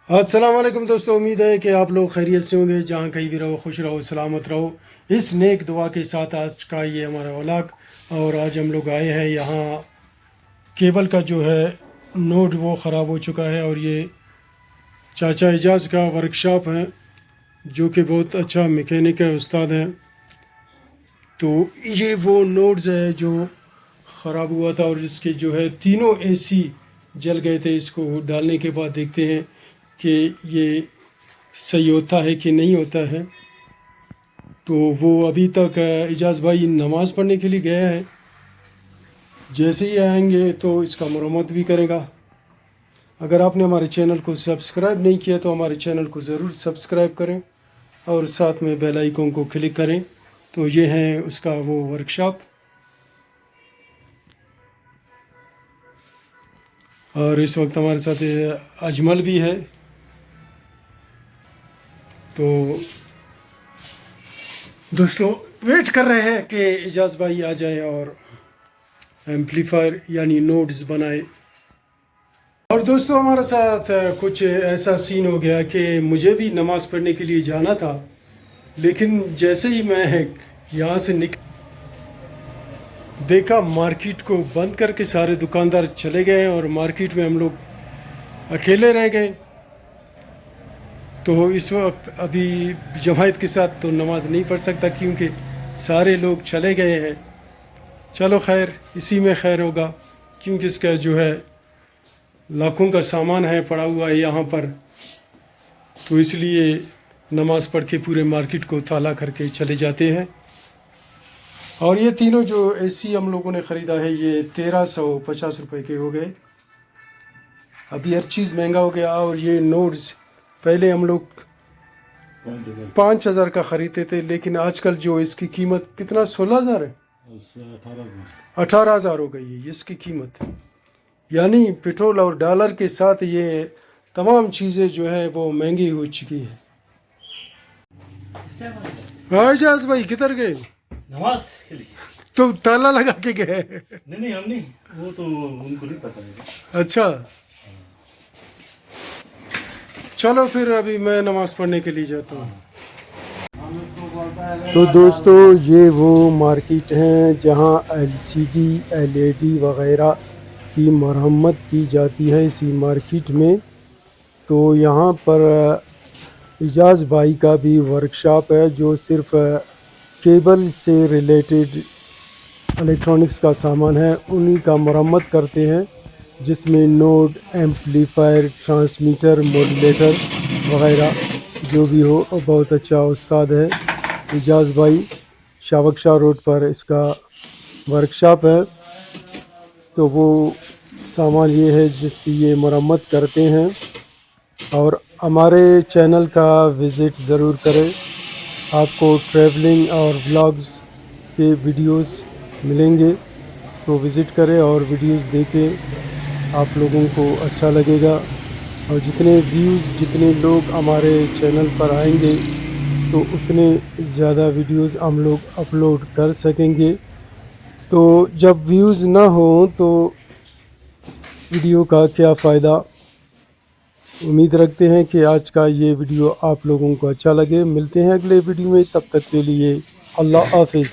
अस्सलाम वालेकुम दोस्तों, उम्मीद है कि आप लोग खैरियत से होंगे। जहाँ कहीं भी रहो खुश रहो सलामत रहो। इस नेक दुआ के साथ आज का ये हमारा व्लॉग। और आज हम लोग आए हैं यहाँ केबल का जो है नोड वो ख़राब हो चुका है। और ये चाचा एजाज का वर्कशॉप है जो कि बहुत अच्छा मैकेनिक है, उस्ताद हैं। तो ये वो नोड्स है जो ख़राब हुआ था और इसके जो है तीनों एसी जल गए थे। इसको डालने के बाद देखते हैं कि ये सही होता है कि नहीं होता है। तो वो अभी तक एजाज भाई नमाज़ पढ़ने के लिए गया है। जैसे ही आएंगे तो इसका मरम्मत भी करेगा। अगर आपने हमारे चैनल को सब्सक्राइब नहीं किया तो हमारे चैनल को ज़रूर सब्सक्राइब करें और साथ में बेल आइकन को क्लिक करें। तो ये है उसका वो वर्कशॉप। और इस वक्त हमारे साथ अजमल भी है। तो दोस्तों वेट कर रहे हैं कि एजाज भाई आ जाए और एम्पलीफायर यानी नोड्स बनाए। और दोस्तों हमारे साथ कुछ ऐसा सीन हो गया कि मुझे भी नमाज़ पढ़ने के लिए जाना था, लेकिन जैसे ही मैं यहाँ से देखा मार्केट को बंद करके सारे दुकानदार चले गए और मार्केट में हम लोग अकेले रह गए। तो इस वक्त अभी जमायत के साथ तो नमाज नहीं पढ़ सकता क्योंकि सारे लोग चले गए हैं। चलो खैर, इसी में खैर होगा क्योंकि इसका जो है लाखों का सामान है पड़ा हुआ है यहाँ पर। तो इसलिए नमाज पढ़ के पूरे मार्केट को ताला करके चले जाते हैं। और ये तीनों जो एसी हम लोगों ने ख़रीदा है ये 1350 रुपये के हो गए। अभी हर चीज़ महंगा हो गया। और ये नोड्स पहले हम लोग 5,000 का ख़रीदते थे, लेकिन आजकल जो इसकी कीमत कितना 16,000 है, 18,000 हो गई है इसकी कीमत। यानी पेट्रोल और डॉलर के साथ ये तमाम चीज़ें जो है वो महंगी हो चुकी है। एजाज भाई किधर गए? नमाज के लिए। तो ताला लगा के गए? नहीं हम नहीं, वो तो उनको नहीं पता है। अच्छा चलो फिर अभी मैं नमाज़ पढ़ने के लिए जाता हूँ। तो दोस्तों ये वो मार्केट हैं जहाँ LCD LED वग़ैरह की मरम्मत की जाती है इसी मार्केट में। तो यहाँ पर एजाज भाई का भी वर्कशॉप है जो सिर्फ़ केबल से रिलेटेड इलेक्ट्रॉनिक्स का सामान है, उन्हीं का मरम्मत करते हैं, जिसमें नोड, एम्पलीफायर, ट्रांसमीटर, मॉड्यूलेटर वग़ैरह जो भी हो। और बहुत अच्छा उस्ताद है एजाज भाई। शावकशाह रोड पर इसका वर्कशॉप है। तो वो सामान ये है जिसकी ये मरम्मत करते हैं। और हमारे चैनल का विज़िट ज़रूर करें, आपको ट्रैवलिंग और व्लॉग्स के वीडियोस मिलेंगे। तो विज़िट करें और वीडियोस देखें, आप लोगों को अच्छा लगेगा। और जितने लोग हमारे चैनल पर आएंगे तो उतने ज़्यादा वीडियोस हम लोग अपलोड कर सकेंगे। तो जब व्यूज़ ना हो तो वीडियो का क्या फ़ायदा। उम्मीद रखते हैं कि आज का ये वीडियो आप लोगों को अच्छा लगे। मिलते हैं अगले वीडियो में, तब तक के लिए अल्लाह हाफ़िज़।